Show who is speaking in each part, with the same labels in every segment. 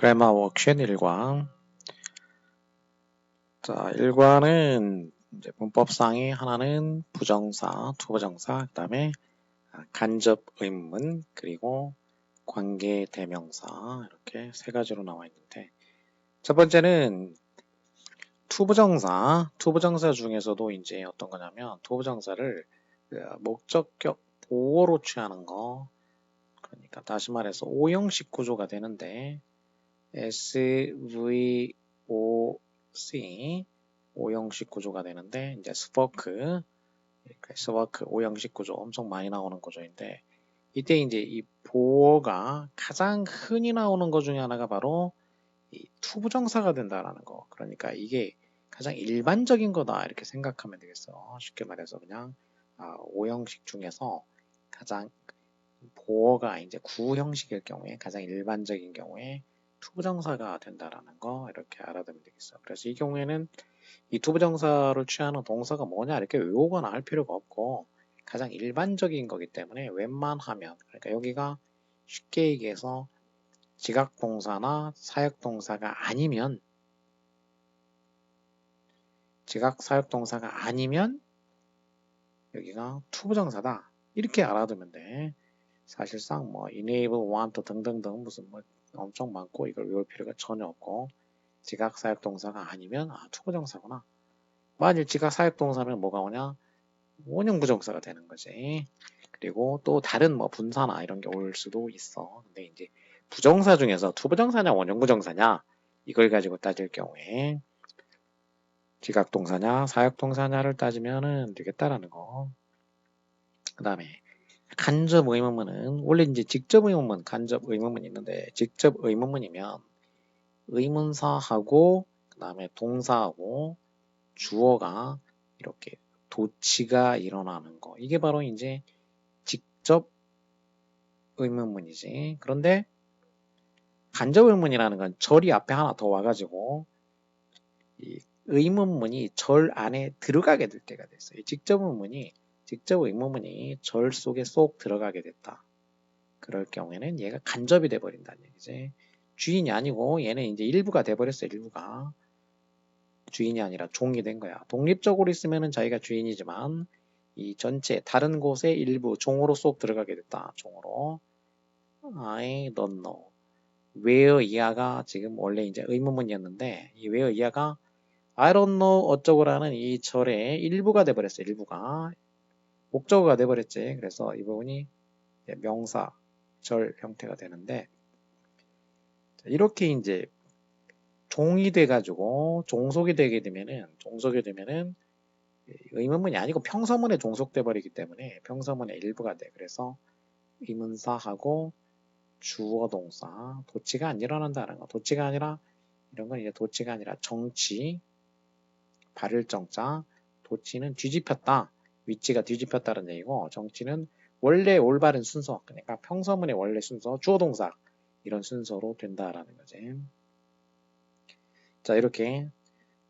Speaker 1: 그래마 워크숍 1과. 자, 1과는 이제 문법상의 하나는 부정사, 투부정사, 그 다음에 간접 의문문, 그리고 관계 대명사, 이렇게 세 가지로 나와 있는데, 첫 번째는 투부정사 중에서도 이제 어떤 거냐면, 투부정사를 목적격 보호로 취하는 거, 그러니까 다시 말해서 오형식 구조가 되는데, SVOC 오형식 구조가 되는데 이제 스포크 오형식 구조 엄청 많이 나오는 구조인데 이때 이제 이 보어가 가장 흔히 나오는 것 중에 하나가 바로 이 투부정사가 된다라는 거. 그러니까 이게 가장 일반적인 거다 이렇게 생각하면 되겠어. 쉽게 말해서 그냥 오형식 중에서 가장 보어가 이제 구형식일 경우에 가장 일반적인 경우에 투부정사가 된다라는 거 이렇게 알아두면 되겠어. 그래서 이 경우에는 이 투부정사를 취하는 동사가 뭐냐 이렇게 외우거나 할 필요가 없고 가장 일반적인 거기 때문에 웬만하면 그러니까 여기가 쉽게 얘기해서 지각동사나 사역동사가 아니면 여기가 투부정사다 이렇게 알아두면 돼. 사실상 뭐 enable, want 등등등 무슨 뭐 엄청 많고 이걸 외울 필요가 전혀 없고 지각 사역동사가 아니면 투부정사구나. 만일 지각 사역동사면 뭐가 오냐? 원형부정사가 되는 거지. 그리고 또 다른 뭐 분사나 이런 게 올 수도 있어. 근데 이제 부정사 중에서 투부정사냐 원형부정사냐 이걸 가지고 따질 경우에 지각동사냐 사역동사냐를 따지면은 되겠다라는 거. 그 다음에 간접 의문문은 원래 이제 직접 의문문, 간접 의문문이 있는데 직접 의문문이면 의문사하고 그 다음에 동사하고 주어가 이렇게 도치가 일어나는 거. 이게 바로 이제 직접 의문문이지. 그런데 간접 의문이라는 건 절이 앞에 하나 더 와가지고 이 의문문이 절 안에 들어가게 될 때가 됐어요. 직접 의문문이 절 속에 쏙 들어가게 됐다. 그럴 경우에는 얘가 간접이 돼버린다는 얘기지. 주인이 아니고 얘는 이제 일부가 돼버렸어. 일부가. 주인이 아니라 종이 된 거야. 독립적으로 있으면은 자기가 주인이지만 이 전체 다른 곳에 일부 종으로 쏙 들어가게 됐다. 종으로. I don't know. where 이하가 지금 원래 이제 의문문이었는데 이 where 이하가 I don't know 어쩌고라는 이 절의 일부가 돼버렸어요. 일부가. 목적어가 돼버렸지. 그래서 이 부분이 명사, 절 형태가 되는데 이렇게 이제 종이 돼가지고 종속이 되면은 의문문이 아니고 평서문에 종속돼 버리기 때문에 평서문의 일부가 돼. 그래서 의문사하고 주어 동사 도치가 안 일어난다는 거. 도치가 아니라 이런 건 이제 도치가 아니라 정치 발을 정자 도치는 뒤집혔다. 위치가 뒤집혔다는 얘기고 정치는 원래 올바른 순서 그러니까 평서문의 원래 순서 주어 동사 이런 순서로 된다라는 거지. 자 이렇게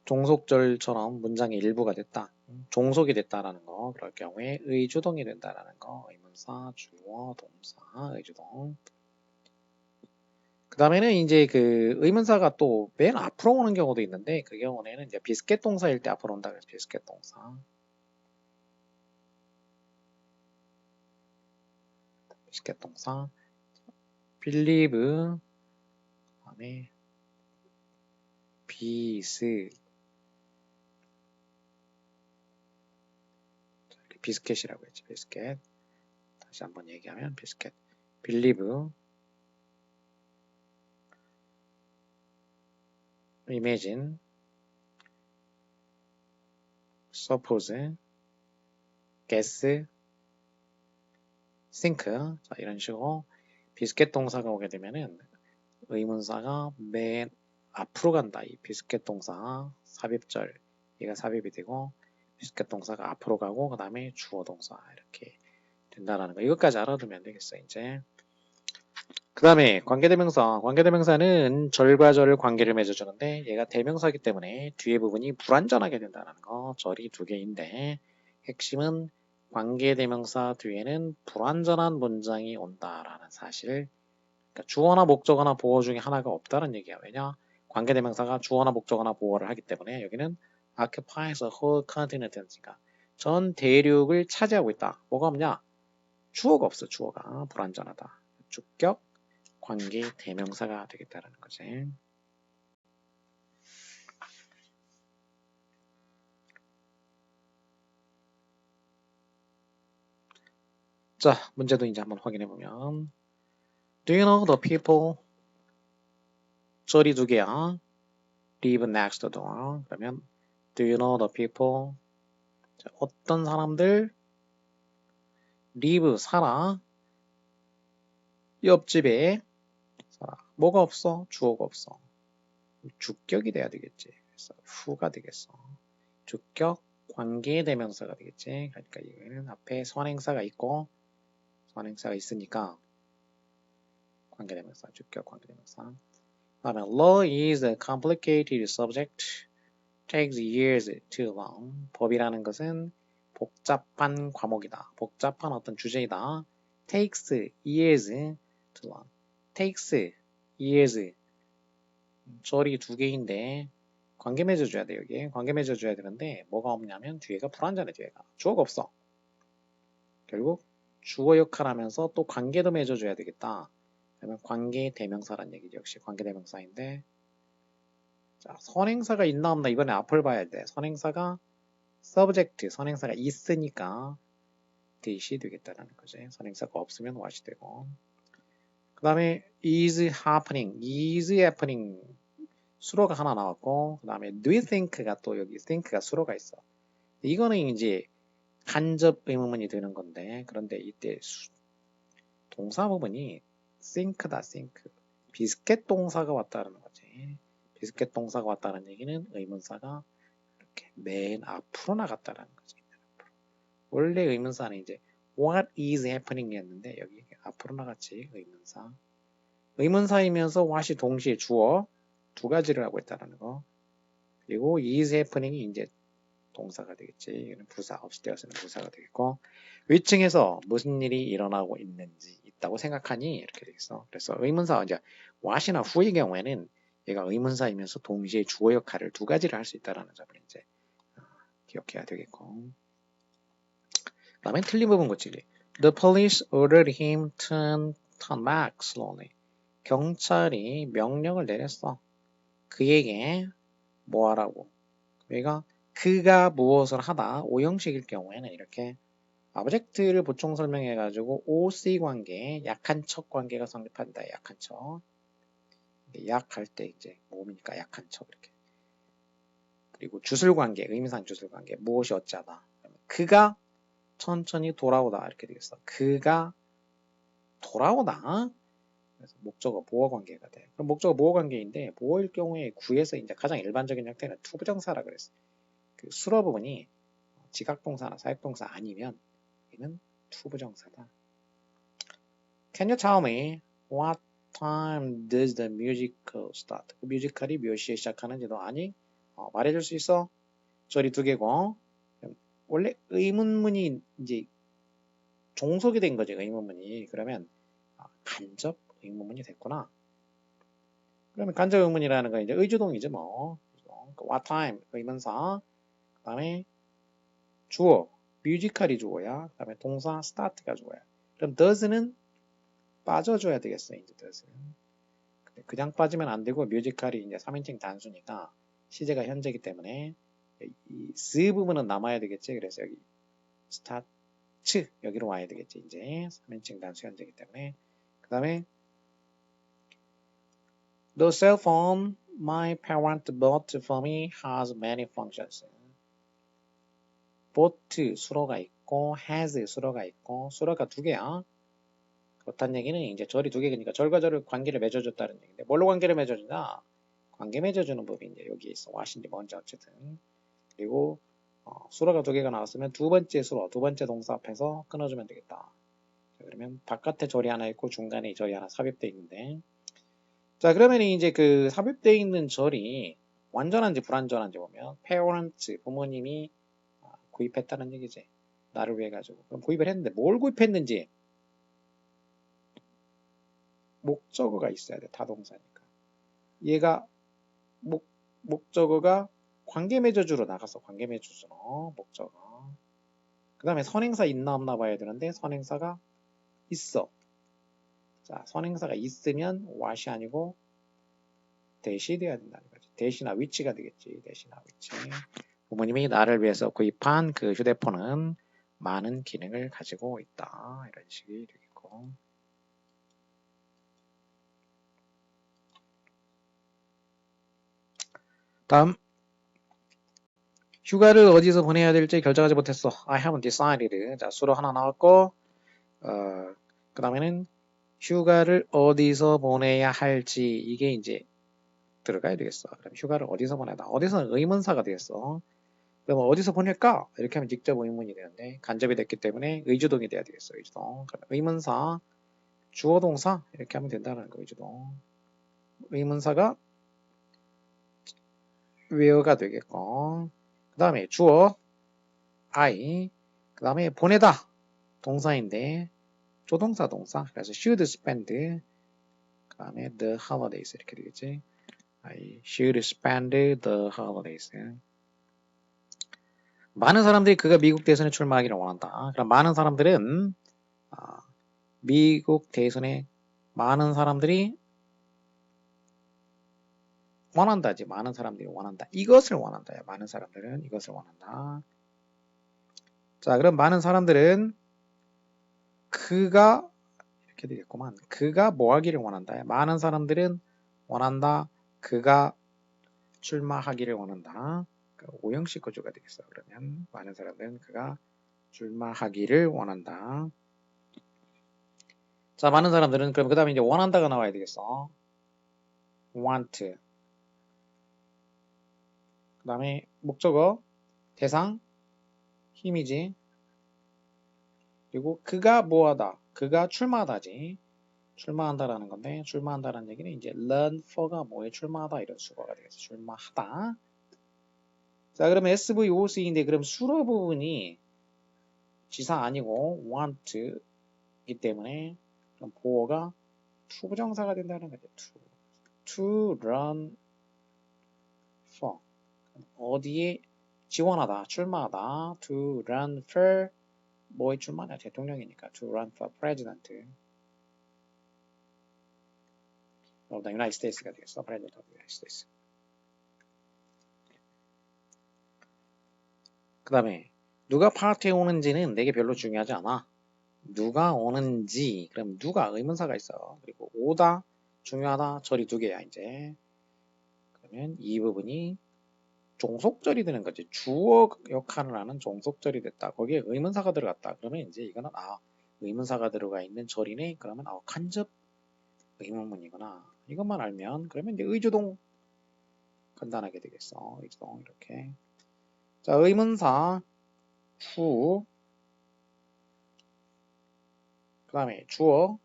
Speaker 1: 종속절처럼 문장의 일부가 됐다. 종속이 됐다라는 거. 그럴 경우에 의주동이 된다라는 거. 의문사, 주어, 동사, 의주동. 그 다음에는 이제 그 의문사가 또 맨 앞으로 오는 경우도 있는데 그 경우에는 이제 비스켓 동사일 때 앞으로 온다 그래서 비스켓 동사. 비스켓 동사. 빌리브 그다음에 비스켓이라고 했지. 비스켓. 다시 한번 얘기하면 비스켓. 빌리브 imagine suppose guess think 자, 이런 식으로 비스켓 동사가 오게 되면은 의문사가 맨 앞으로 간다. 이 비스켓 동사 삽입절 얘가 삽입이 되고 비스켓 동사가 앞으로 가고 그 다음에 주어 동사 이렇게 된다라는 거. 이것까지 알아두면 되겠어. 이제 그 다음에 관계대명사는 절과 절 관계를 맺어주는데 얘가 대명사이기 때문에 뒤에 부분이 불완전하게 된다는 거. 절이 두 개인데 핵심은 관계대명사 뒤에는 불완전한 문장이 온다라는 사실을 그러니까 주어나 목적어나 보어 중에 하나가 없다는 얘기야. 왜냐? 관계대명사가 주어나 목적어나 보어를 하기 때문에 여기는 occupies a whole continent이니까 전 대륙을 차지하고 있다. 뭐가 없냐? 주어가 없어. 주어가 불완전하다. 주격 관계대명사가 되겠다라는 거지. 자, 문제도 이제 한번 확인해 보면 Do you know the people? 절이 두 개야. Live next door. 그러면 Do you know the people? 자, 어떤 사람들 live 살아 옆집에 살아. 뭐가 없어? 주어가 없어. 주격이 돼야 되겠지. 그래서 who가 되겠어. 주격 관계대명사가 되겠지. 그러니까 이거는 앞에 선행사가 있고 선행사가 있으니까 관계대명사, 주격 관계대명사. 그다음에 law is a complicated subject. takes years to learn. 법이라는 것은 복잡한 과목이다. 복잡한 어떤 주제이다. takes years to learn. takes years. 절이 두 개인데 관계 맺어줘야 돼. 여기 관계 맺어줘야 되는데 뭐가 없냐면 뒤에가 불완전해. 뒤에가 주어가 없어. 결국 주어 역할하면서 또 관계도 맺어줘야 되겠다. 그러면 관계 대명사란 얘기죠. 역시 관계 대명사인데 자, 선행사가 있나 없나 이번에 앞을 봐야 돼. 선행사가 subject, 선행사가 있으니까 that이 되겠다라는 거지. 선행사가 없으면 what이 되고. 그 다음에 is happening 수로가 하나 나왔고 그 다음에 do you think가 또 여기 think가 수로가 있어. 이거는 이제 간접 의문문이 되는 건데 그런데 이때 동사 부분이 think다 think 비스켓 동사가 왔다는 거지. 비스켓 동사가 왔다는 얘기는 의문사가 이렇게 맨 앞으로 나갔다라는 거지. 원래 의문사는 이제 what is happening이었는데 여기 앞으로 나갔지. 의문사. 의문사이면서 what이 동시에 주어 두 가지를 하고 있다는 거. 그리고 is happening이 이제 동사가 되겠지. 이거는 부사, upstairs는 부사가 되겠고 위층에서 무슨 일이 일어나고 있다고 생각하니 이렇게 되겠어. 그래서 의문사 이제 what이나 who의 경우에는 얘가 의문사이면서 동시에 주어 역할을 두 가지를 할 수 있다라는 점을 이제 기억해야 되겠고. 그 다음에 틀린 부분 고치기. The police ordered him to turn back slowly. 경찰이 명령을 내렸어. 그에게 뭐 하라고. 그가 무엇을 하다 오형식일 경우에는 이렇게 object를 보충 설명해가지고 OC 관계, 약한 척 관계가 성립한다. 약한 척. 약할 때 이제 몸이니까 약한 척 이렇게. 그리고 주술 관계, 의미상 주술 관계. 무엇이 어찌하다. 그가 천천히 돌아오다 이렇게 되겠어. 그가 돌아오다. 그래서 목적어 보어 관계가 돼. 그럼 목적어 보어 관계인데 보어일 경우에 구에서 이제 가장 일반적인 형태는 투부정사라 그랬어. 그 수로 부분이 지각동사나 사역동사 아니면 얘는 투부정사다. Can you tell me what time does the musical start? 그 뮤지컬이 몇 시에 시작하는지도 아니? 말해줄 수 있어? 절이 두 개고 원래 의문문이 이제 종속이 된 거지 의문문이. 그러면 간접 의문문이 됐구나. 그러면 간접 의문이라는 건 이제 의주동이죠 뭐. what time 의문사. 그 다음에 주어 뮤지컬이 주어야. 그 다음에 동사 start가 주어야. 그럼 does는 빠져줘야 되겠어 이제 does는. 근데 그냥 빠지면 안 되고 뮤지컬이 이제 3인칭 단수니까 시제가 현재이기 때문에 이 s 부분은 남아야 되겠지. 그래서 여기 start 여기로 와야 되겠지. 이제 3인칭 단수 현재이기 때문에. 그 다음에 The cell phone my parent bought for me has many functions. bought 수로가 있고 has 수로가 있고 수로가 두 개야. 그렇다는 얘기는 이제 절이 두 개니까 절과 절을 관계를 맺어줬다는 얘기인데 뭘로 관계를 맺어주냐? 관계 맺어주는 법이 이제 여기 있어. what인지 뭔지 어쨌든. 그리고 수로가 두 개가 나왔으면 두 번째 수로, 두 번째 동사 앞에서 끊어주면 되겠다. 자, 그러면 바깥에 절이 하나 있고 중간에 절이 하나 삽입되어 있는데 자 그러면 이제 그 삽입되어 있는 절이 완전한지 불완전한지 보면 parents 부모님이 구입했다는 얘기지. 나를 위해 가지고. 그럼 구입을 했는데 뭘 구입했는지 목적어가 있어야 돼. 타동사니까. 얘가 목적어가 관계매저주로 나갔어. 관계매저주로 목적어. 그 다음에 선행사 있나 없나 봐야 되는데 선행사가 있어. 자, 선행사가 있으면 what이 아니고 대시 돼야 된다는 거지. 대시나 위치가 되겠지. 대시나 위치. 부모님이 나를 위해서 구입한 그 휴대폰은 많은 기능을 가지고 있다. 이런 식이 되겠고. 다음. 휴가를 어디서 보내야 될지 결정하지 못했어. I haven't decided. 자, 수로 하나 나왔고, 그 다음에는 휴가를 어디서 보내야 할지, 이게 이제 들어가야 되겠어. 그럼 휴가를 어디서 보내다. 어디서는 의문사가 되겠어. 그럼 어디서 보낼까? 이렇게 하면 직접 의문이 되는데, 간접이 됐기 때문에 의주동이 돼야 되겠어. 의주동. 그럼 의문사, 주어동사, 이렇게 하면 된다는 거, 의주동. 의문사가 where가 되겠고, 그 다음에 주어, I, 그 다음에 보내다, 동사인데, 조동사 동사. 그래서 should spend, 그 다음에 the holidays 이렇게 되겠지. I should spend the holidays. 많은 사람들이 그가 미국 대선에 출마하기를 원한다. 그럼 많은 사람들은 미국 대선에 많은 사람들이 원한다지. 많은 사람들이 원한다. 이것을 원한다. 많은 사람들은 이것을 원한다. 자, 그럼 많은 사람들은 그가 이렇게 되겠구만. 그가 뭐 하기를 원한다. 많은 사람들은 원한다. 그가 출마하기를 원한다. 오형식 구조가 되겠어. 그러면 많은 사람들은 그가 출마하기를 원한다. 자, 많은 사람들은 그럼 그 다음에 이제 원한다가 나와야 되겠어. want. 그 다음에 목적어, 대상, 힘이지. 그리고 그가 뭐하다. 그가 출마하다지. 출마한다라는 건데 출마한다라는 얘기는 이제 run for가 뭐에 출마하다 이런 수거가 되겠어. 출마하다. 자, 그러면 SVOC인데 그럼 수로 부분이 지사 아니고 want이기 때문에 그럼 보어가 to 부정사가 된다는 거죠. to run for. 어디에 지원하다, 출마하다. to run for 뭐에 출마하냐? 대통령이니까 to run for president. 그러다 United States가 되겠어. president of the United States. 그 다음에 누가 파티에 오는지는 내게 별로 중요하지 않아. 누가 오는지, 그럼 누가 의문사가 있어. 그리고 오다, 중요하다, 절이 두 개야 이제. 그러면 이 부분이 종속절이 되는 거지. 주어 역할을 하는 종속절이 됐다. 거기에 의문사가 들어갔다. 그러면 이제 이거는 의문사가 들어가 있는 절이네. 그러면 간접 의문문이구나. 이것만 알면 그러면 이제 의주동 간단하게 되겠어. 의주동 이렇게. 자, 의문사 후, 그 다음에 주어,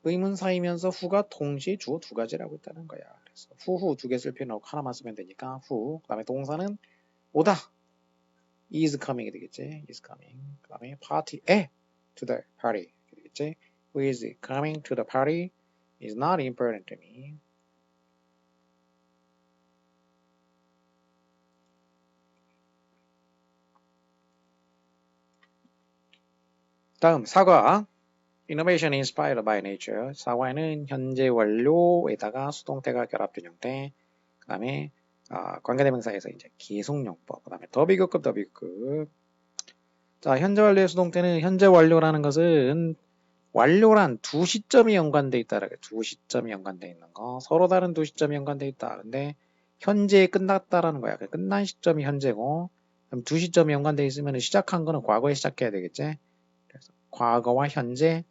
Speaker 1: 의문사이면서 후가 동시에 주어 두 가지라고 있다는 거야. 그래서 후 두 개 쓸 필요는 없고 하나만 쓰면 되니까 후. 그 다음에 동사는 오다. is coming이 되겠지. is coming. 그 다음에 party에 to the party 되겠지. Who is coming to the party is not important to me. 다음 사과. Innovation inspired by nature. 사과에는 현재 완료에다가 수동태가 결합된 형태. 그 다음에 관계대명사에서 이제 계속용법. 그 다음에 더 비교급, 더 비교급. 자, 현재 완료의 수동태는 현재 완료라는 것은 완료란 두 시점이 연관돼 있다. 두 시점이 연관돼 있는 거. 서로 다른 두 시점이 연관돼 있다. 근데 현재에 끝났다라는 거야. 끝난 시점이 현재고, 그럼 두 시점이 연관돼 있으면 시작한 거는 과거에 시작해야 되겠지. 그래서 과거와 현재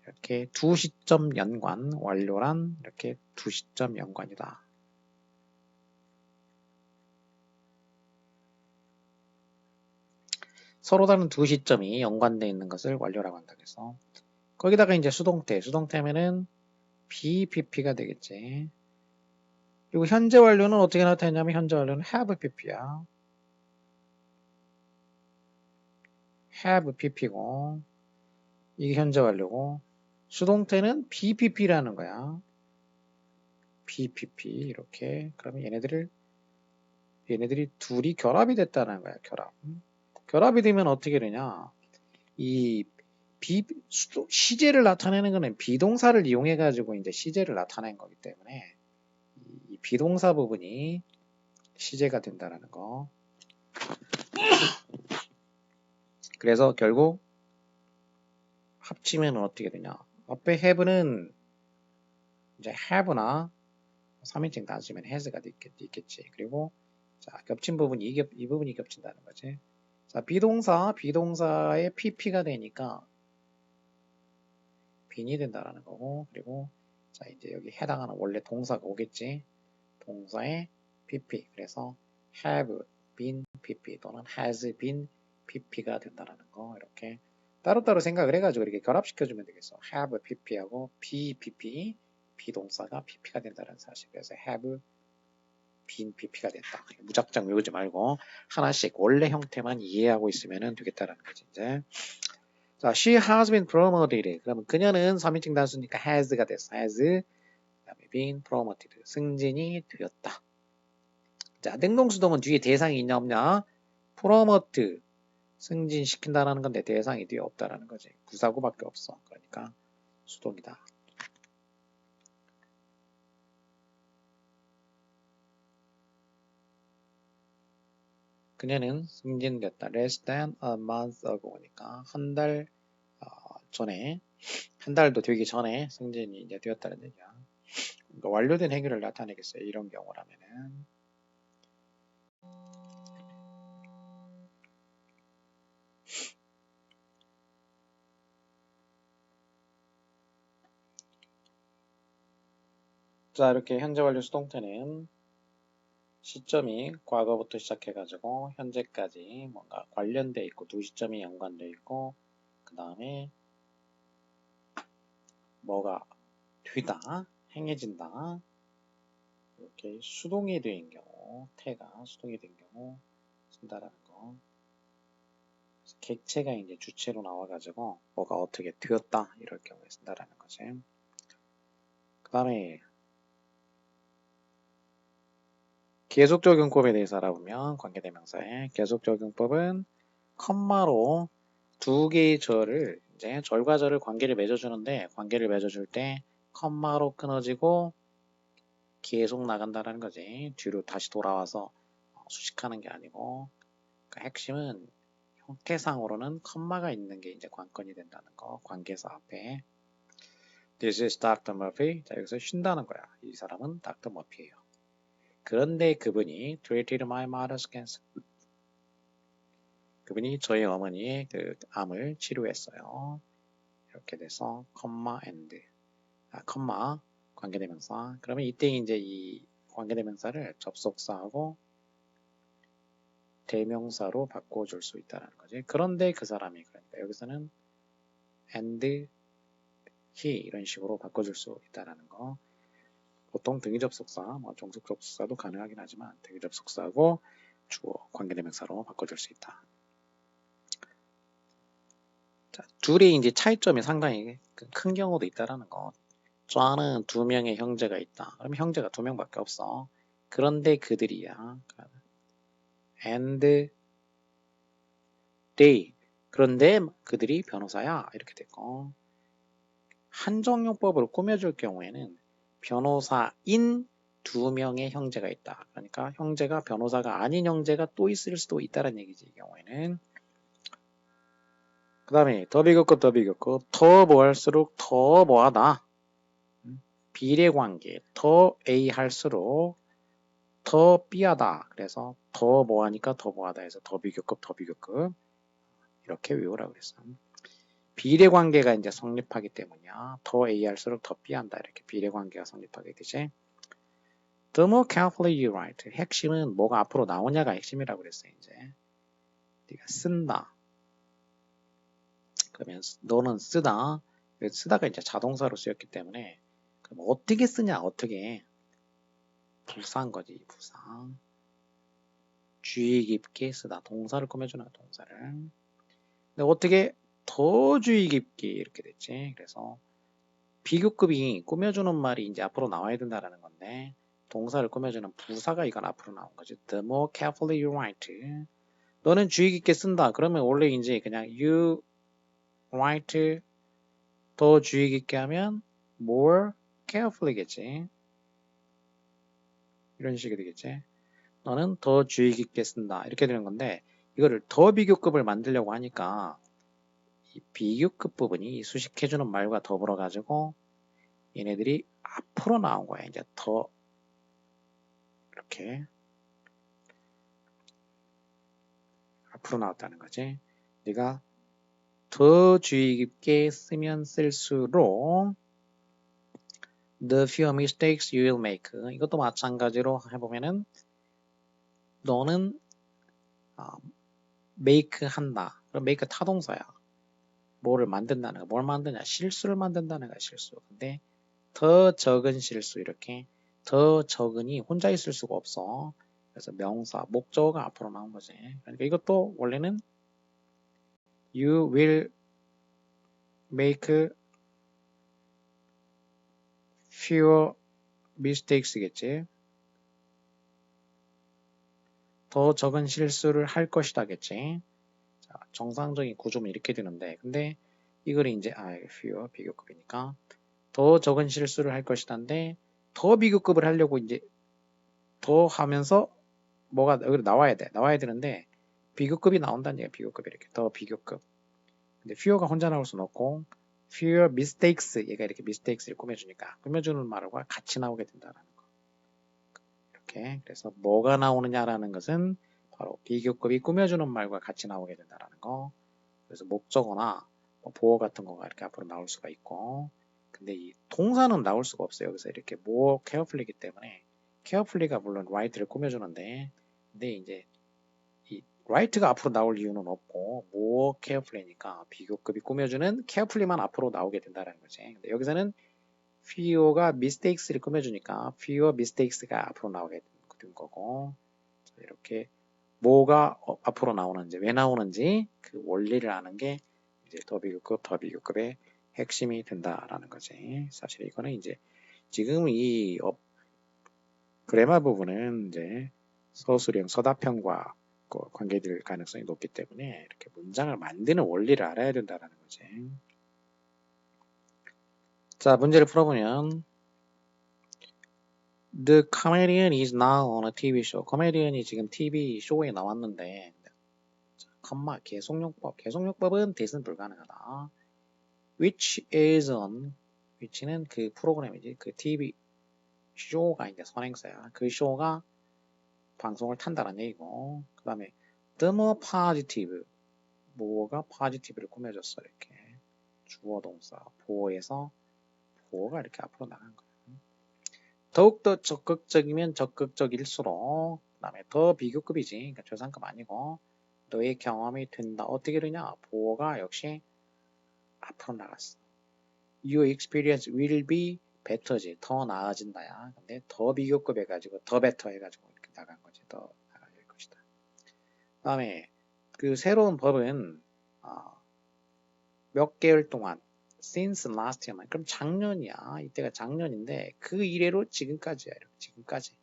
Speaker 1: 이렇게 두 시점 연관, 완료란 이렇게 두 시점 연관이다. 서로 다른 두 시점이 연관되어 있는 것을 완료라고 한다. 그래서 거기다가 이제 수동태면은 BPP가 되겠지. 그리고 현재 완료는 어떻게 나타내냐면 현재 완료는 have PP야. have PP고 이게 현재 완료고 수동태는 BPP라는 거야. BPP 이렇게. 그러면 얘네들이 둘이 결합이 됐다는 거야. 결합이 되면 어떻게 되냐? 이 시제를 나타내는 거는 비동사를 이용해 가지고 이제 시제를 나타낸 거기 때문에 이 비동사 부분이 시제가 된다라는 거. 그래서 결국 합치면 어떻게 되냐? 앞에 have는 이제 have나 3인칭 단수면 has가 있겠지. 그리고 자, 겹친 부분이 이 부분이 겹친다는 거지. 자, 비동사의 pp가 되니까 빈이 된다라는 거고, 그리고 자, 이제 여기 해당하는 원래 동사가 오겠지. 동사의 pp. 그래서 have been pp 또는 has been pp가 된다라는 거. 이렇게 따로따로 생각을 해가지고 이렇게 결합시켜주면 되겠어. have pp하고 be pp, 비동사가 pp가 된다는 사실. 그래서 have been pp가 됐다. 무작정 외우지 말고 하나씩 원래 형태만 이해하고 있으면 되겠다라는 거지. 이제 자, she has been promoted. 그러면 그녀는 3인칭 단수니까 has가 됐어. has. 그다음에 been promoted. 승진이 되었다. 자, 능동수동은 뒤에 대상이 있냐 없냐? promote. 승진시킨다라는 건데 대상이 뒤에 없다라는 거지. 부사구밖에 없어. 그러니까 수동이다. 그녀는 승진됐다. less than a month ago니까 한 달 전에, 한 달도 되기 전에 승진이 이제 되었다는 얘기야. 그러니까 완료된 행위를 나타내겠어요. 이런 경우라면은. 자, 이렇게 현재 완료 수동태는 시점이 과거부터 시작해가지고 현재까지 뭔가 관련돼 있고 두 시점이 연관돼 있고 그 다음에 뭐가 되다, 행해진다 이렇게 수동이 된 경우, 태가 수동이 된 경우 쓴다라는 거. 그래서 객체가 이제 주체로 나와가지고 뭐가 어떻게 되었다 이럴 경우에 쓴다라는 거지. 그 다음에 계속적용법에 대해서 알아보면 관계대명사의 계속적용법은 컴마로 두 개의 절을 이제 절과 절을 관계를 맺어주는데 관계를 맺어줄 때 컴마로 끊어지고 계속 나간다는 거지. 뒤로 다시 돌아와서 수식하는 게 아니고 그러니까 핵심은 형태상으로는 컴마가 있는 게 이제 관건이 된다는 거. 관계사 앞에 This is Dr. Murphy. 자, 여기서 쉰다는 거야. 이 사람은 Dr. Murphy예요. 그런데 그분이 treated my mother's cancer. 그분이 저희 어머니의 그 암을 치료했어요. 이렇게 돼서 컴마 and 컴마 관계대명사. 그러면 이때 이제 이 관계대명사를 접속사하고 대명사로 바꿔줄 수 있다는 거지. 그런데 그 사람이 그러니까 여기서는 and he 이런 식으로 바꿔줄 수 있다는 거. 보통 등위접속사, 뭐 종속접속사도 가능하긴 하지만 등위접속사하고 주어 관계대명사로 바꿔줄 수 있다. 자, 둘이 이제 차이점이 상당히 큰 경우도 있다라는 거. 저는 두 명의 형제가 있다. 그럼 형제가 두 명밖에 없어. 그런데 그들이야. and they. 그런데 그들이 변호사야. 이렇게 됐고. 한정용법으로 꾸며줄 경우에는 변호사인 두 명의 형제가 있다. 그러니까 형제가 변호사가 아닌 형제가 또 있을 수도 있다는 얘기지. 이 경우에는. 그 다음에 더 비교급 더 뭐할수록 더 뭐하다. 비례관계 더 A 할수록 더 B하다. 그래서 더 뭐하니까 더 뭐하다 해서 더 비교급 이렇게 외우라 그랬어. 비례관계가 이제 성립하기 때문이야. 더 A 할수록 더 B 한다. 이렇게 비례관계가 성립하게 되지. The more carefully you write. 핵심은 뭐가 앞으로 나오냐가 핵심이라고 그랬어. 이제 네가 쓴다. 그러면 너는 쓰다. 쓰다가 이제 자동사로 쓰였기 때문에 그럼 어떻게 쓰냐? 어떻게? 부사인 거지. 부사. 주의 깊게 쓰다. 동사를 꾸며주는 동사를. 근데 어떻게 더 주의 깊게 이렇게 됐지. 그래서 비교급이 꾸며주는 말이 이제 앞으로 나와야 된다라는 건데 동사를 꾸며주는 부사가 이건 앞으로 나온 거지. The more carefully you write. 너는 주의 깊게 쓴다. 그러면 원래 이제 그냥 you write 더 주의 깊게 하면 more carefully겠지. 이런 식이 되겠지. 너는 더 주의 깊게 쓴다. 이렇게 되는 건데 이거를 더 비교급을 만들려고 하니까 이 비교급 부분이 이 수식해주는 말과 더불어 가지고 얘네들이 앞으로 나온 거야. 이제 더 이렇게 앞으로 나왔다는 거지. 네가 더 주의 깊게 쓰면 쓸수록 the fewer mistakes you will make. 이것도 마찬가지로 해보면은 너는 make 한다. 그럼 make 타동사야. 뭐를 만든다는 거. 뭘 만드냐? 실수를 만든다는 거야. 실수. 근데 더 적은 실수 이렇게 더 적으니 혼자 있을 수가 없어. 그래서 명사, 목적어가 앞으로 나온 거지. 그러니까 이것도 원래는 you will make fewer mistakes겠지. 더 적은 실수를 할 것이다겠지. 자, 정상적인 구조면 이렇게 되는데, 근데 이걸 이제 fewer 비교급이니까 더 적은 실수를 할 것이다인데 더 비교급을 하려고 이제 더 하면서 뭐가 여기 나와야 돼. 나와야 되는데 비교급이 나온다는 얘기야. 비교급 이렇게 더 비교급. 근데 fewer가 혼자 나올 수는 없고 fewer mistakes 얘가 이렇게 mistakes를 꾸며주니까 꾸며주는 말과 같이 나오게 된다라는 거. 이렇게 그래서 뭐가 나오느냐라는 것은 바로 비교급이 꾸며주는 말과 같이 나오게 된다라는 거. 그래서 목적어나 뭐 보어 같은 거가 이렇게 앞으로 나올 수가 있고 근데 이 동사는 나올 수가 없어요. 그래서 이렇게 more carefully이기 때문에 carefully가 물론 write를 꾸며주는데 근데 이제 이 write가 앞으로 나올 이유는 없고 more carefully니까 비교급이 꾸며주는 carefully만 앞으로 나오게 된다는 거지. 근데 여기서는 fewer가 mistakes를 꾸며주니까 fewer mistakes가 앞으로 나오게 된 거고 이렇게 뭐가 앞으로 나오는지 왜 나오는지 그 원리를 아는 게 이제 더 비교급의 핵심이 된다라는 거지. 사실 이거는 이제 지금 이 그래마 부분은 이제 서술형 서답형과 관계될 가능성이 높기 때문에 이렇게 문장을 만드는 원리를 알아야 된다라는 거지. 자, 문제를 풀어보면 The comedian is now on a TV show. 코미디언이 지금 TV 쇼에 나왔는데 컴마 계속용법은 대신 불가능하다. Which is on which는 그 프로그램이지 그 TV 쇼가 이제 선행사야. 그 쇼가 방송을 탄다는 얘기고 그 다음에 the more positive 뭐가 positive를 꾸며줬어. 이렇게 주어 동사 보어에서 보어가 이렇게 앞으로 나간 거야. 더욱더 적극적이면 적극적일수록 그 다음에 더 비교급이지. 그러니까 최상급 아니고 너의 경험이 된다. 어떻게 되냐? 보어가 역시 앞으로 나갔어. Your experience will be better지. 더 나아진다야. 근데 더 비교급 해가지고 더 better 해가지고 이렇게 나간 거지. 더 나아질 것이다. 그 다음에 그 새로운 법은 몇 개월 동안 since last year만 그럼 작년이야. 이때가 작년인데 그 이래로 지금까지야. 이렇게 지금까지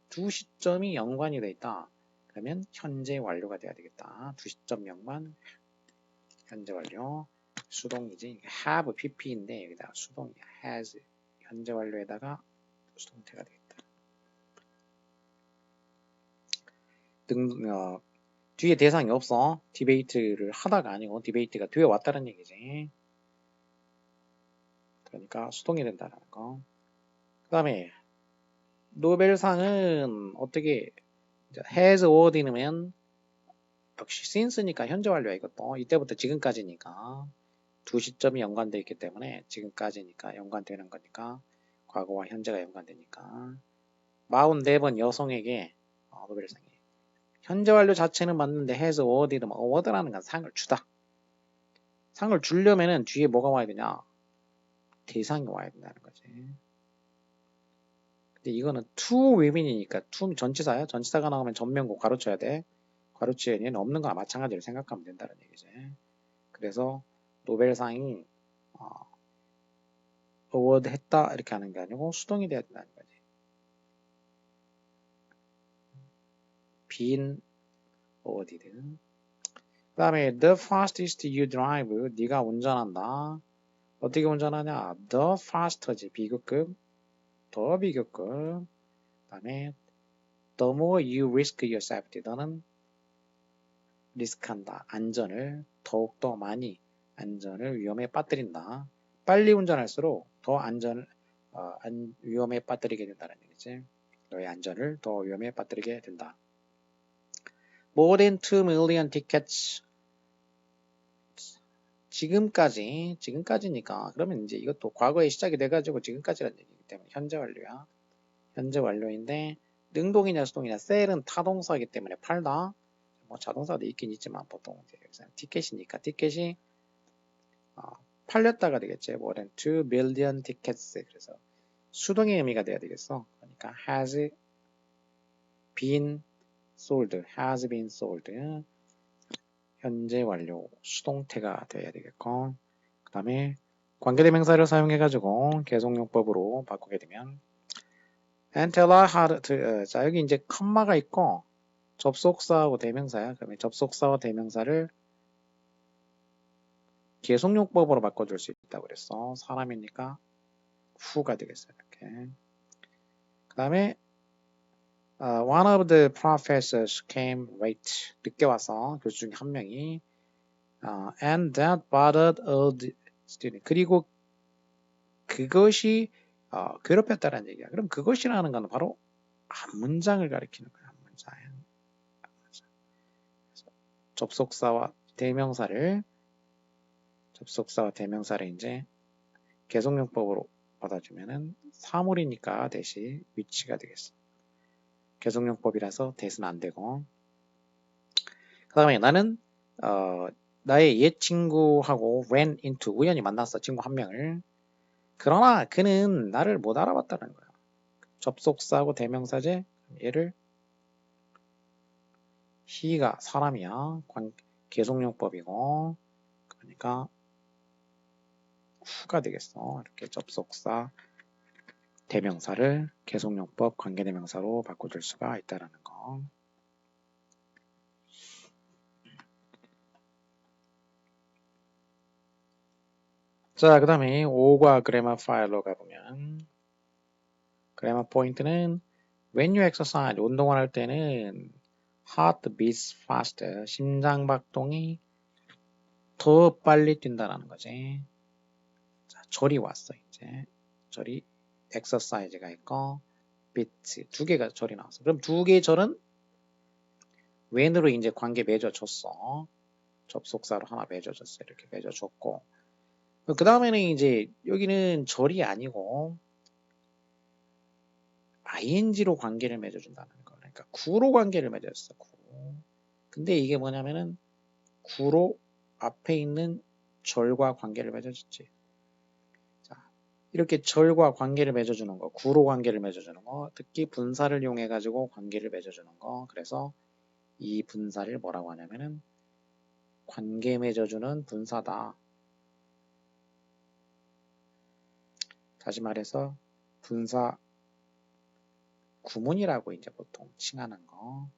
Speaker 1: 두 시점이 연관이 돼 있다. 그러면 현재 완료가 돼야 되겠다. 두 시점 연관 현재 완료 수동이지. have pp인데 여기다가 수동이야. has 현재 완료에다가 수동태가 되겠다. 뒤에 대상이 없어. 디베이트를 하다가 아니고 디베이트가 뒤에 왔다는 얘기지. 그러니까 수동이 된다는 거. 그 다음에 노벨상은 어떻게 has award이면 역시 since니까 현재 완료야 이것도. 이때부터 지금까지니까 두 시점이 연관되어 있기 때문에 지금까지니까 연관되는 거니까 과거와 현재가 연관되니까 44번 여성에게 노벨상이 현재 완료 자체는 맞는데 has award이면 award라는 건 상을 주다. 상을 주려면은 뒤에 뭐가 와야 되냐? 대상이 와야 된다는 거지. 근데 이거는 to women이니까 to 전치사야. 전치사가 나오면 전면고 가로쳐야 돼. 가로치에 얘는 없는 거와 마찬가지로 생각하면 된다는 얘기지. 그래서 노벨상이 어워드 했다 이렇게 하는 게 아니고 수동이 돼야 된다는 거지. 빈 어워디드. 그 다음에 the fastest you drive. 네가 운전한다. 어떻게 운전하냐? the faster지. 비교급. 더 비교급. 그 다음에 the more you risk your safety. 너는 리스크한다. 안전을 더욱더 많이 안전을 위험에 빠뜨린다. 빨리 운전할수록 더 위험에 빠뜨리게 된다는 얘기지. 너의 안전을 더 위험에 빠뜨리게 된다. More than 2 million tickets. 지금까지니까 그러면 이제 이것도 과거에 시작이 돼가지고 지금까지라는 얘기이기 때문에 현재 완료야. 현재 완료인데 능동이냐 수동이냐 셀은 타동사이기 때문에 팔다. 뭐 자동사도 있긴 있지만 보통 이제 티켓이니까 티켓이 팔렸다가 되겠지. More than 2 million tickets. 그래서 수동의 의미가 돼야 되겠어. 그러니까 has been sold. has been sold. 현재 완료 수동태가 돼야 되겠고, 그 다음에 관계대명사를 사용해가지고 계속용법으로 바꾸게 되면 until I had to, 자 여기 이제 컴마가 있고 접속사하고 대명사야. 그러면 접속사와 대명사를 계속용법으로 바꿔줄 수 있다고 그랬어. 사람이니까 who가 되겠어요. 이렇게. 그 다음에 one of the professors came late. 늦게 와서 교수 중에 한 명이 and that bothered all the students. 그리고 그것이 괴롭혔다는 얘기야. 그럼 그것이라는 건 바로 한 문장을 가리키는 거야. 한 문장. 접속사와 대명사를 이제 계속용법으로 받아주면은 사물이니까 대시 위치가 되겠어. 계속용법이라서 대수는 안 되고. 그 다음에 나는 나의 옛 친구하고 ran into 우연히 만났어. 친구 한 명을. 그러나 그는 나를 못 알아봤다는 거야. 접속사하고 대명사제 얘를 he가 사람이야. 계속용법이고 그러니까 who가 되겠어. 이렇게 접속사 대명사를 계속용법 관계대명사로 바꿔줄 수가 있다는 거. 자, 그 다음에 5과 그래머 파일로 가보면 그래머 포인트는 when you exercise, 운동을 할 때는 heart beats faster, 심장박동이 더 빨리 뛴다라는 거지. 자, 절이 왔어, 이제. 절이 exercise가 있고 beats, 두 개가 절이 나왔어. 그럼 두 개의 절은 when으로 이제 관계 맺어줬어. 접속사로 하나 맺어줬어. 이렇게 맺어줬고. 그 다음에는 이제 여기는 절이 아니고 ing로 관계를 맺어준다는 거. 그러니까 구로 관계를 맺어줬어. 구. 근데 이게 뭐냐면은 구로 앞에 있는 절과 관계를 맺어줬지. 자, 이렇게 절과 관계를 맺어주는 거, 구로 관계를 맺어주는 거, 특히 분사를 이용해 가지고 관계를 맺어주는 거. 그래서 이 분사를 뭐라고 하냐면은 관계 맺어주는 분사다. 다시 말해서 분사 구문이라고 이제 보통 칭하는 거.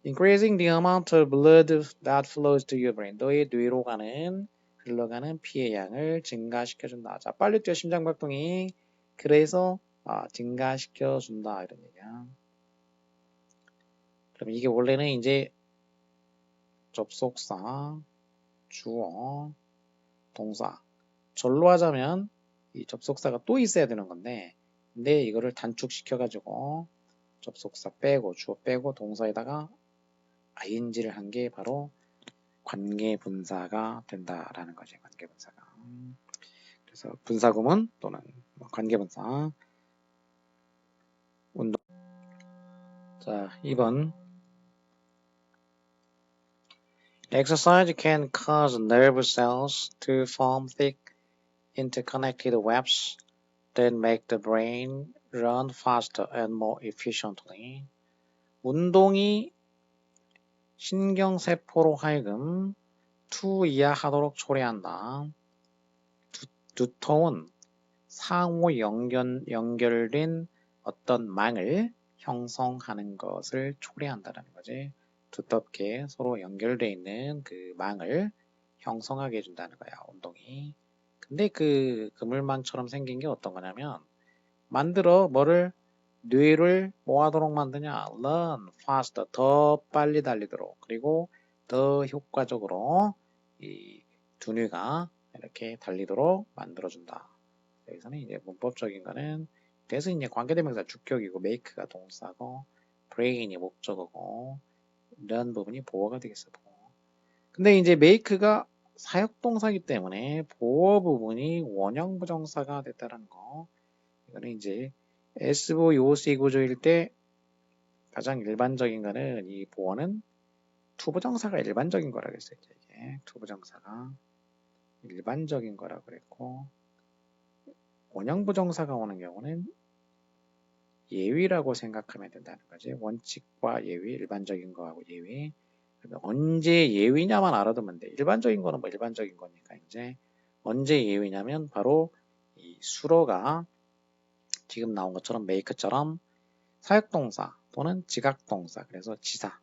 Speaker 1: Increasing the amount of blood that flows to your brain. 너의 뇌로 흘러가는 피의 양을 증가시켜준다. 자, 빨리 뛰어 심장박동이. 그래서 증가시켜준다 이런 얘기야. 그럼 이게 원래는 이제 접속사, 주어, 동사. 절로 하자면 이 접속사가 또 있어야 되는 건데, 근데 이거를 단축시켜가지고 접속사 빼고 주어 빼고 동사에다가 ing를 한 게 바로 관계분사가 된다라는 거지. 관계분사가. 그래서 분사구문 또는 관계분사. 운동. 자, 2번. Exercise can cause nerve cells to form thick interconnected webs that make the brain run faster and more efficiently. 운동이 신경세포로 하여금 to 이하하도록 초래한다. 두터운 상호 연결된 어떤 망을 형성하는 것을 초래한다는 거지. 두텁게 서로 연결되어 있는 그 망을 형성하게 해준다는 거야, 운동이. 근데 그 그물망처럼 생긴 게 어떤 거냐면 만들어 뭐를 뇌를 뭐 하도록 만드냐? learn faster 더 빨리 달리도록 그리고 더 효과적으로 이 두뇌가 이렇게 달리도록 만들어준다. 여기서는 이제 문법적인 거는 대신 이제 관계대명사 주격이고 make가 동사고 brain이 목적어고 이런 부분이 보어가 되겠어. 보어. 근데 이제 make가 사역동사이기 때문에 보어 부분이 원형부정사가 됐다는 거. 이거는 이제 SVO, OC 구조일 때 가장 일반적인 거는 이 보어는 투부정사가 일반적인 거라 그랬어요. 이게 투부정사가 일반적인 거라 그랬고 원형부정사가 오는 경우는 예위라고 생각하면 된다는 거지. 원칙과 예위, 일반적인 거하고 예위. 언제 예위냐만 알아두면 돼. 일반적인 거는 뭐 일반적인 거니까 이제 언제 예위냐면 바로 이 수로가 지금 나온 것처럼 make처럼 사역동사 또는 지각동사 그래서 지사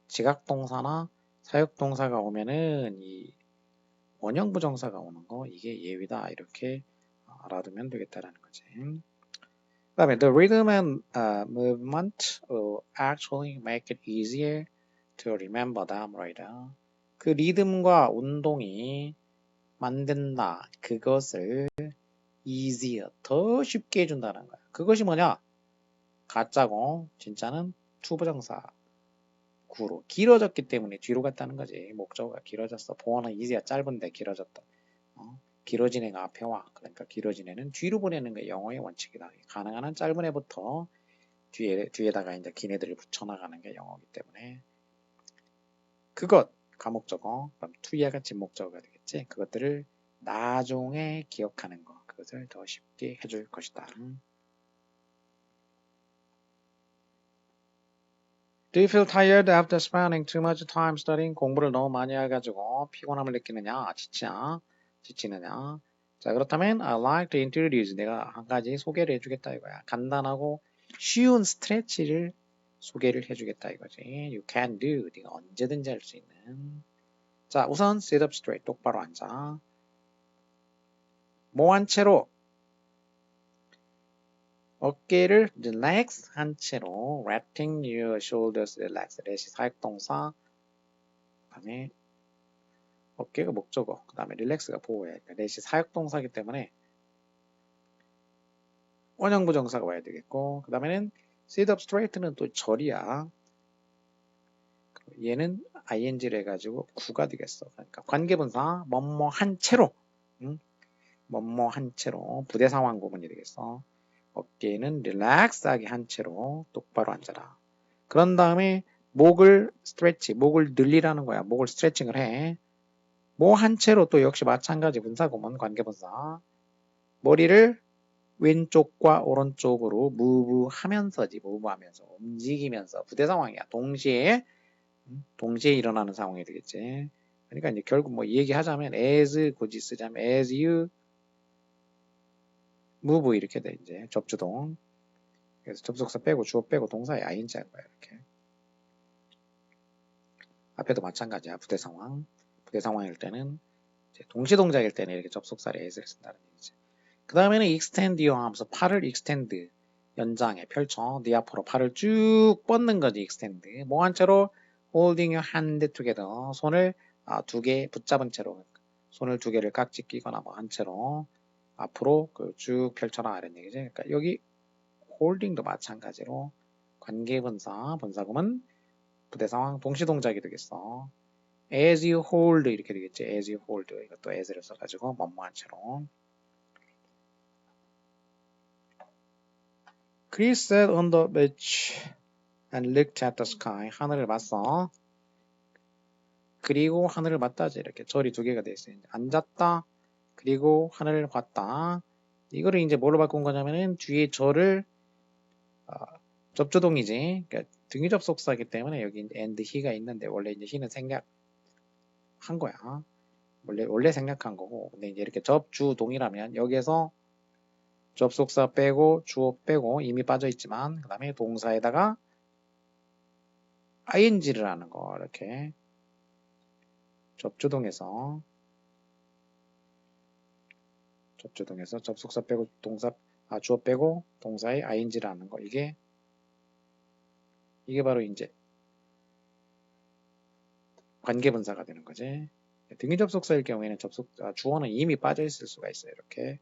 Speaker 1: 지각동사나 사역동사가 오면은 이 원형부정사가 오는 거 이게 예위다 이렇게 알아두면 되겠다라는 거지. 그다음에 the rhythm and movement will actually make it easier to remember them later. 그 리듬과 운동이 만든다. 그것을 easier 더 쉽게 해준다는 거야. 그것이 뭐냐? 가짜고 진짜는 투부정사 구로 길어졌기 때문에 뒤로 갔다는 거지. 목적어가 길어졌어. 보어는 easy가 짧은데 길어졌다. 길어진 애가 앞에 와. 그러니까 길어진 애는 뒤로 보내는 게 영어의 원칙이다. 가능한 한 짧은 애부터 뒤에다가 이제 긴 애들을 붙여나가는 게 영어이기 때문에 그것 가목적어 그럼 투이하가 진목적어가 되겠지. 그것들을 나중에 기억하는 거 그것을 더 쉽게 해줄 것이다. Do you feel tired after spending too much time studying? 공부를 너무 많이 해가지고 피곤함을 느끼느냐? 지치느냐? 자, 그렇다면 I like to introduce 내가 한 가지 소개를 해주겠다 이거야. 간단하고 쉬운 스트레치를 소개를 해주겠다 이거지. You can do. 네가 언제든지 할 수 있는. 자, 우선 sit up straight. 똑바로 앉아. 모한 채로 어깨를 relax 한 채로 letting your shoulders relax. let이 사역동사 그 다음에 어깨가 목적어 그 다음에 relax가 보호해. 그러니까 let이 사역동사이기 때문에 원형부정사가 와야 되겠고 그 다음에는 sit up straight는 또 절이야. 얘는 ing를 해가지고 구가 되겠어. 그러니까 관계분사 뭐뭐 한 채로 뭐뭐 한 채로 부대상황 부분이 되겠어. 어깨는 릴렉스하게 한 채로 똑바로 앉아라. 그런 다음에 목을 스트레치, 목을 늘리라는 거야. 목을 스트레칭을 해. 뭐 한 채로 또 역시 마찬가지 분사구문 관계분사. 머리를 왼쪽과 오른쪽으로 무브하면서지. 무브하면서 움직이면서 부대 상황이야. 동시에 일어나는 상황이 되겠지. 그러니까 이제 결국 뭐 얘기하자면 as 굳이 쓰자면 as you move 이렇게 돼 이제 접주동. 그래서 접속사 빼고 주어 빼고 동사에 ing 한 거야 이렇게. 앞에도 마찬가지야. 부대 상황일 때는 이제 동시 동작일 때는 이렇게 접속사를 as를 쓴다는 얘기지. 그 다음에는 extend your arms 팔을 extend 연장해 펼쳐 네 앞으로 팔을 쭉 뻗는 거지 extend. 뭐 한 채로 holding your hand together 손을 두 개 붙잡은 채로 손을 두 개를 깍지 끼거나 뭐 한 채로 앞으로 쭉 펼쳐라 이런 얘기지. 그러니까 여기 holding도 마찬가지로 관계분사 분사구문 부대상황 동시동작이 되겠어. as you hold 이렇게 되겠지. as you hold 이것도 as를 써가지고 뭐뭐한 채로. Chris sat on the beach and looked at the sky. 하늘을 봤어. 그리고 하늘을 봤다지 이렇게 절이 두 개가 돼 있어요. 앉았다. 그리고 하늘을 봤다. 이거를 이제 뭘로 바꾼 거냐면은 뒤에 절을 접주동이지. 그러니까 등위 접속사이기 때문에 여기 and he가 있는데 원래 이제 he는 생략 한 거야. 원래 생략한 거고. 근데 이제 이렇게 접주동이라면 여기에서 접속사 빼고 주어 빼고 이미 빠져 있지만 그 다음에 동사에다가 ing를 하는 거. 이렇게 접주동에서 접속사 빼고 주어 빼고 동사에 ing를 하는 거. 이게 바로 이제 관계분사가 되는 거지. 등기 접속사일 경우에는 주어는 이미 빠져 있을 수가 있어요. 이렇게.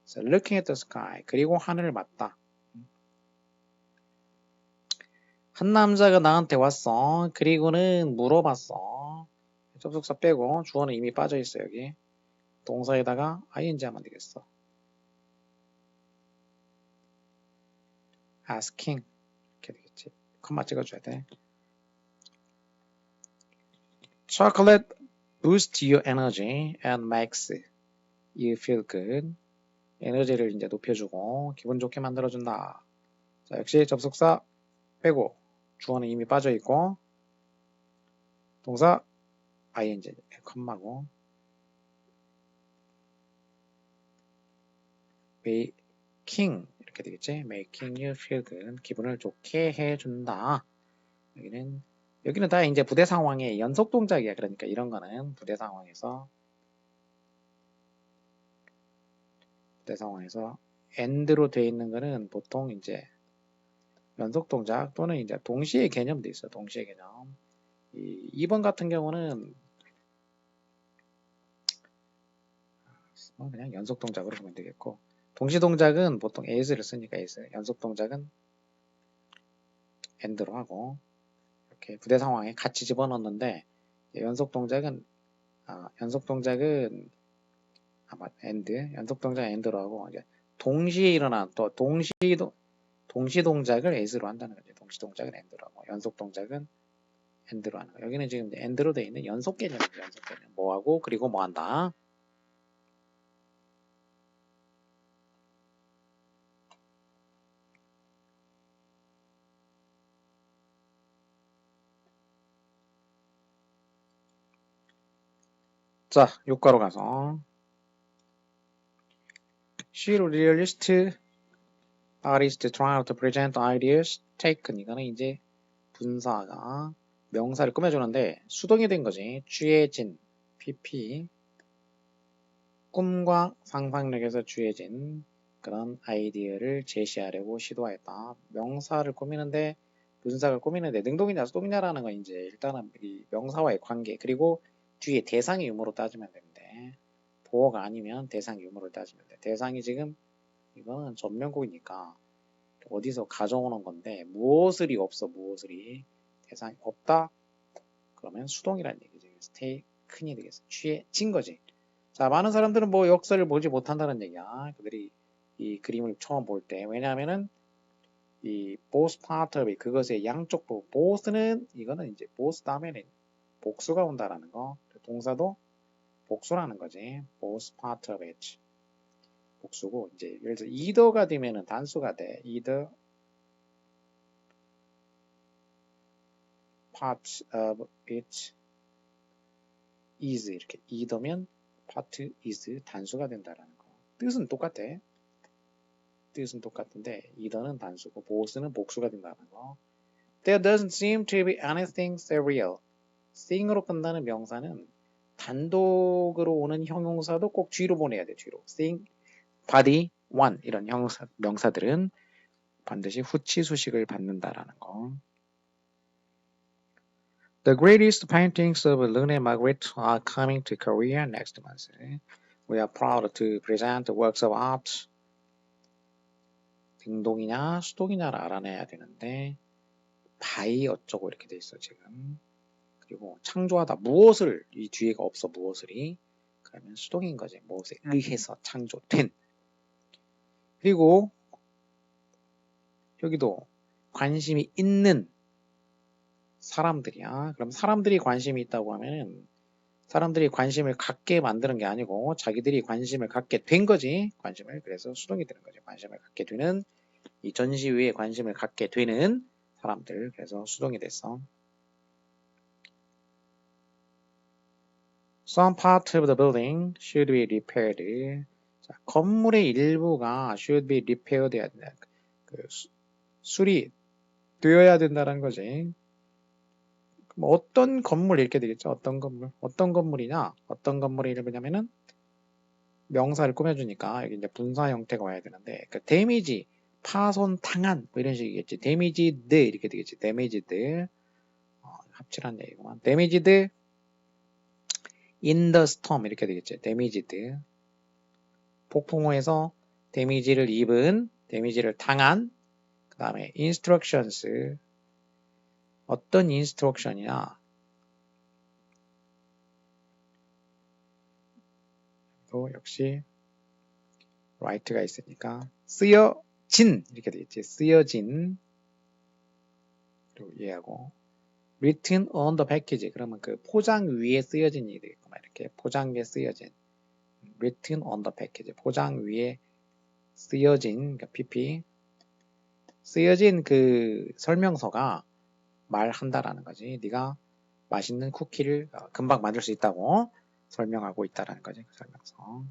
Speaker 1: So, looking at the sky. 그리고 하늘을 봤다. 한 남자가 나한테 왔어. 그리고는 물어봤어. 접속사 빼고 주어는 이미 빠져 있어 여기. 동사에다가 ing 하면 되겠어. asking 이렇게 되겠지. 컴마 찍어줘야 돼. Chocolate boosts your energy and makes you feel good. 에너지를 이제 높여주고 기분 좋게 만들어준다. 자, 역시 접속사 빼고 주어는 이미 빠져 있고 동사 ing 컴마고 making 이렇게 되겠지. making you feel good. 기분을 좋게 해준다. 여기는 다 이제 부대 상황의 연속 동작이야. 그러니까 이런 거는 부대 상황에서 and로 되어 있는 거는 보통 이제 연속 동작 또는 이제 동시의 개념도 있어. 동시의 개념. 2번 같은 경우는 그냥 연속 동작으로 보면 되겠고, 동시 동작은 보통 as를 쓰니까 as, 연속 동작은 and로 하고 이렇게 부대 상황에 같이 집어넣는데 연속 동작은 연속 동작 and로 하고 이제 동시에 일어난 또 동시 동작을 as로 한다는 거죠. 동시 동작은 and로 하고 연속 동작은 and로 하는 거. 여기는 지금 and로 되어 있는 연속 개념이죠. 연속 개념. 뭐하고 그리고 뭐 한다. 자, 6과로 가서 She realist artist trying to present ideas taken. 이거는 이제 분사가 명사를 꾸며주는데 수동이 된 거지. 취해진 PP 꿈과 상상력에서 취해진 그런 아이디어를 제시하려고 시도했다. 명사를 꾸미는데 분사를 꾸미는데 능동이냐 수동이냐라는 건 이제 일단은 이 명사와의 관계 그리고 뒤에 대상의 유무로 따지면 되는데 보어가 아니면 대상의 유무를 따지면 돼. 대상이 지금 이거는 전면국이니까 어디서 가져오는 건데 무엇을이 없어 무엇을이 대상이 없다 그러면 수동이라는 얘기죠. taken이 되겠어. 취해진 거지. 자, 많은 사람들은 뭐 역사를 보지 못한다는 얘기야. 그들이 이 그림을 처음 볼 때. 왜냐하면은 이 both part of it, 그것의 양쪽 부분. both는 이거는 이제 both 다음에는 복수가 온다라는 거. 동사도 복수라는 거지. both part of it. 복수고 이제 예를 들어 either가 되면은 단수가 돼. either part of it is 이렇게 either면 part is 단수가 된다라는 거. 뜻은 똑같아. 뜻은 똑같은데 either는 단수고 both는 복수가 된다는 거. There doesn't seem to be anything serial. thing으로 끝나는 명사는 단독으로 오는 형용사도 꼭 뒤로 보내야 돼. 뒤로. thing, body, one 이런 명사들은 반드시 후치 수식을 받는다라는 거. The greatest paintings of Lune Margaret are coming to Korea next month. We are proud to present works of art. 등동이냐 수동이냐를 알아내야 되는데 by 어쩌고 이렇게 돼 있어 지금. 그리고 창조하다 무엇을 이 뒤에가 없어 무엇을이 그러면 수동인 거지. 무엇에 의해서 창조된. 그리고 여기도 관심이 있는 사람들이야. 그럼 사람들이 관심이 있다고 하면은 사람들이 관심을 갖게 만드는 게 아니고 자기들이 관심을 갖게 된 거지. 관심을. 그래서 수동이 되는 거죠. 관심을 갖게 되는 이 전시회에 관심을 갖게 되는 사람들. 그래서 수동이 됐어. Some part of the building should be repaired. 자, 건물의 일부가 should be repaired 해야 된다. 수리 되어야 된다는 거지. 그럼 어떤 건물 이렇게 되겠죠? 어떤 건물? 어떤 건물이냐? 어떤 건물의 일부냐면은 명사를 꾸며주니까 여기 이제 분사 형태가 와야 되는데 그 데미지, 파손, 당한 뭐 이런 식이겠지. 데미지드 이렇게 되겠지. 데미지드 합칠한 얘기구만. 데미지드 in the storm 이렇게 되겠지. 데미지드 폭풍우에서 데미지를 입은, 데미지를 당한. 그 다음에 instructions 어떤 instruction이냐? 또 역시 right가 있으니까 쓰여진 이렇게 되겠지. 쓰여진 또 이해하고 written on the package 그러면 그 포장 위에 쓰여진 이 되겠구만. 이렇게 포장 위에 쓰여진 written on the package 포장 위에 쓰여진 그러니까 pp 쓰여진 그 설명서가 말한다라는 거지. 네가 맛있는 쿠키를 금방 만들 수 있다고 설명하고 있다라는 거지. 그 설명서.